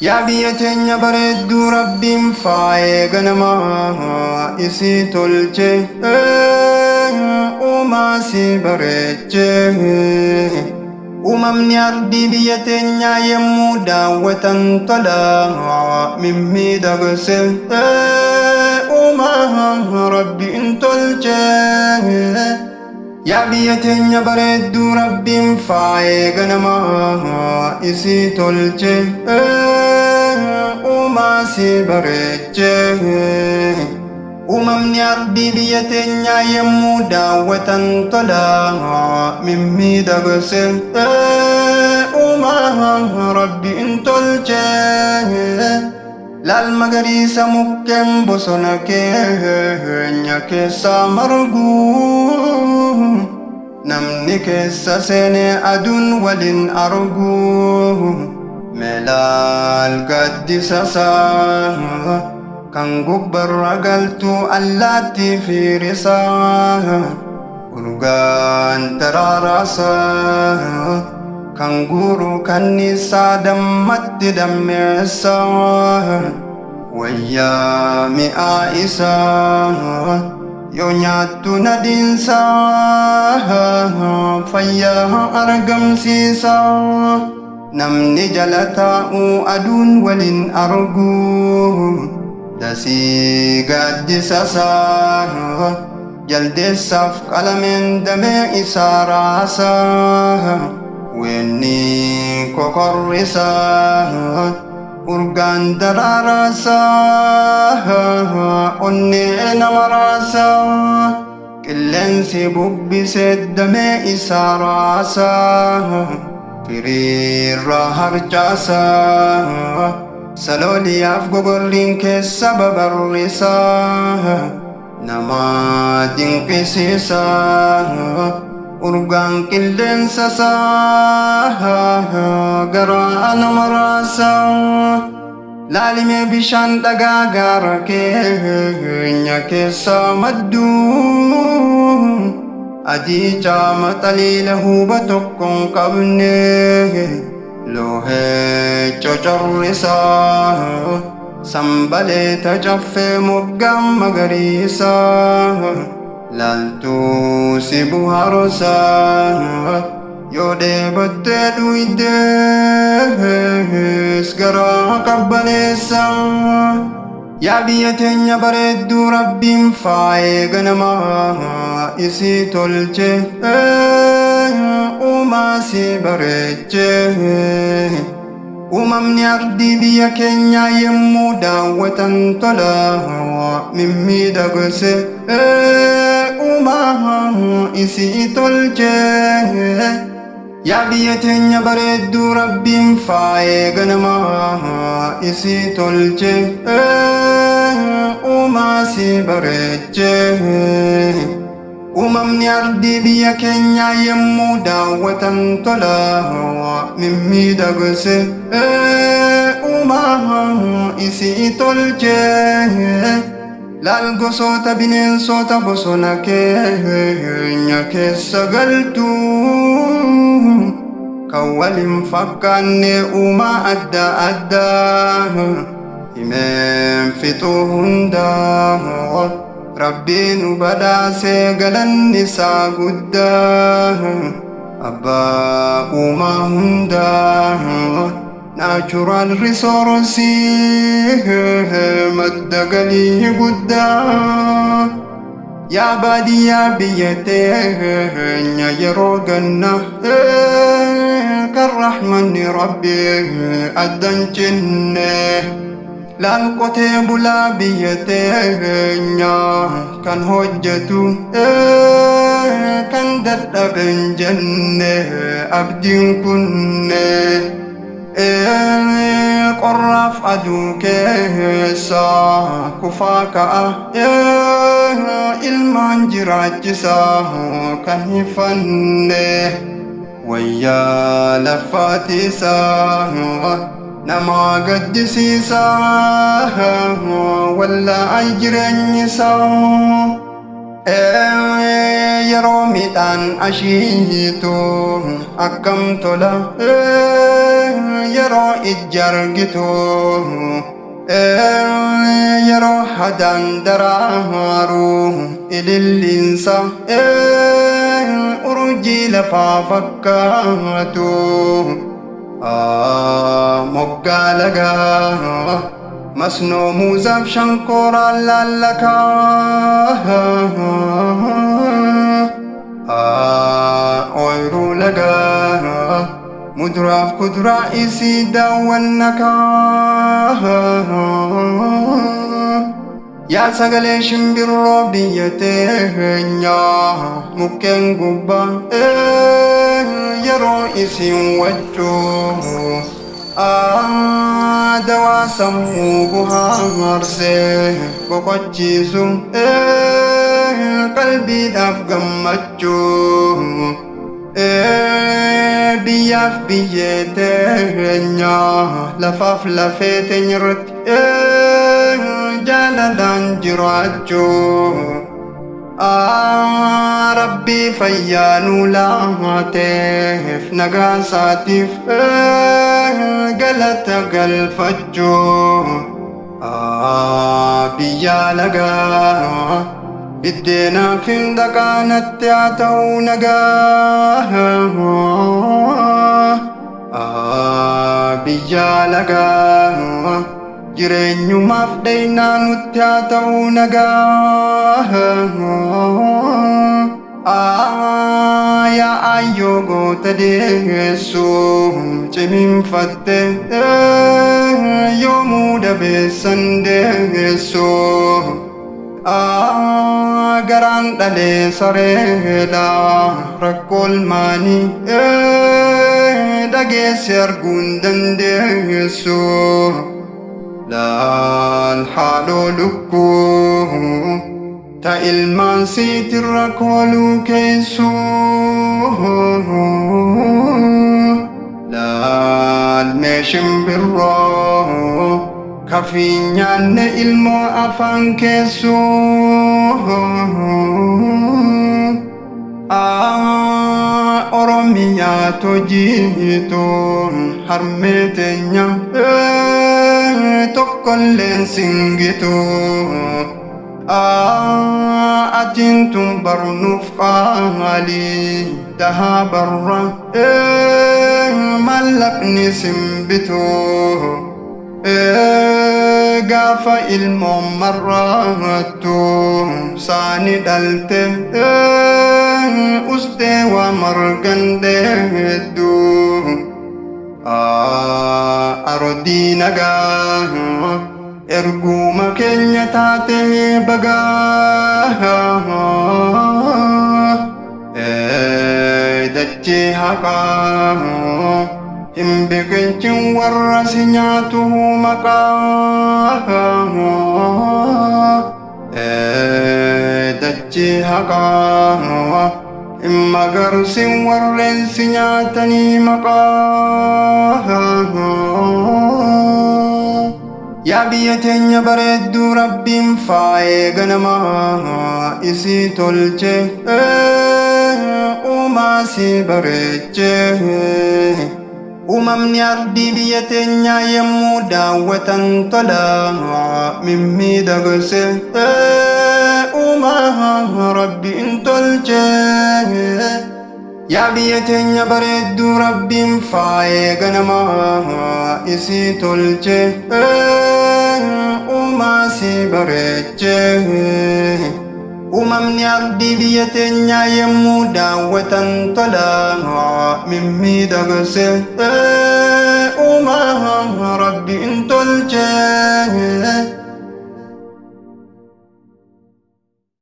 Yaa biyya teenya bareedduu Rabbiin faayee ganamaa isii tolche uumaa si bareeche. Uumamni ardii biyya teenyaa yemmuu daawwatan tola mimmiidhagse uumaa Rabbiin tolche. Yaa biyya teenya bareedduu Rabbiin faayee ganamaa isii tolche uumaa si bareeche. Uumamni ardii biyya teenyaa yemmuu daawwatan tola mimmiidhagse uumaa Rabbiin tolche. Laal magariisa mukkeen bosona keenya keessa margu namni keessa seene aduun waliin argu. Melaal gaddisa isaa kan gubbarra galtu allaattii fiirisa urgaan taraarasa kan guuru kanniisaa dammatti dammeessa wayyaa mi'aa isaa yoo nyaattu nadiinsa fayyaa argamsiisa. Namni jala taa'u aduun waliin argu dasii gaaddisa isaa jaldeessaaf qalameen damee isaa raasa wenni kokorrisa urgaan daraarasa onnee nama raasa qilleensi bubbisee damee isaa raasa firiirra harcaasa salooliyaaf gogorriin keessa babarrisa nama dinqisiisa urgaan qilleensa isaa garaa nama raasa. Laalimee bishaan dhagaa gaara keenya keessa maddu adii caama xaliila huuba tokkoon qabne loohee cocorrisa sambaleeta caffee moggaan magariisa laaltuu si buhaarosa yoo dheebottee dhuydees garaa qabbaneessa. Yaa biyya teenya bareedduu Rabbiin faayee ganamaa isii tolche uumaa si bareeche. Uumamni ardii biyya keenyaa yemmuu daawwatan tola mimmiidhagse uumaa isii tolche. Yaa biyya teenya bareedduu Rabbiin faayee ganamaa isii tolche uumaa si bareeche. Uumamni ardii biyya keenyaa yemmuu daawwatan tola mimmiidhagse uumaa isii tolche. Laal gosoota bineensota bosona keenya keessa galtu kan waliin fakkaanne uumaa adda addaa himeen fixuu hundaa Rabbiin badhaasee galanni isaa guddaa abbaa uumaa hundaa natural resource madda galii guddaa. Yaa baadiyyaa biyya teenya yeroo ganna kan rahmanni Rabbi addan cinne laal qotee bulaa biyya teenya kan hojjetu kan dadhaben jenne abdiin kunne qorraaf aduu keessa kufaa ka'a ilmaan jiraachisa kan hifanne wayyaa laffaatiisa nama gaddisiisa wallaa jireenyisa. Yeroo midhaan ashiitu akkam tola yeroo ijjargitu yeroo hadan daraaru ililliinsa urjii lafaa fakkaatu moggaa lagaa masnoo muuzaaf shankooraan lallakaa ooyiruu lagaa muduraaf kuduraa isii daawwannakaa yaa sagalee shimbirroo biyya teenyaa mukkeen gubbaa yeroo isiin wajjuu dawaa sammuu buhaarsee boqochiisu qalbiidhaaf gammachuu biyyaaf biyyee teenyaa lafaaf lafee teenyarratti jaalalaan jiraachuu rabbii fayyaa nuu laateef nagaa isaatiif galata galfachuu biyyaa lagaa biddeenaaf hin dhaqaanatti haa ta'uu nagaa biyyaa lagaa jireenyumaaf dhaynaa nutti haa ta'uu nagaa yaa ayyoo goota deessu cimiinfatte yoomuu dabeessan deessu garaan dhalee sareedha rakkoolmaanii dhageesse arguun dandeessu laal haadhoo lukkuu ta ilmaan siitirra kooluu keessu laal mee shimbirroo kafiin nyaanne ilmoo afaan keessu Oromiyaa tojiituun harmee teenya tokkolleen singitu atiin tun barnuuf qaalii dahaa barra mallaqni simbitu gaafa ilmoon marrattu saani dhalte ustee waa margandeeddu arodii nagaa erguma keenya taate bagaa dachee haqaa hin biqilchin warra si nyaatu maqaa dachee haqaa hin magarsin warreen si nyaatanii maqaa yaa biyya teenya bareedduu rabbiin faayee ganamaa isii tolche uumaa si bareeche uumamni ardii biyya teenyaa yemmuu daawwatan tola mimmiidhagse uumaa rabbiin tolche yaa biyya teenya bareedduu rabbiin faayee ganamaa isii tolche uumaa si bareeche uumamni ardii biyya teenyaa yemmuu daawwatan tola mimmiidhagse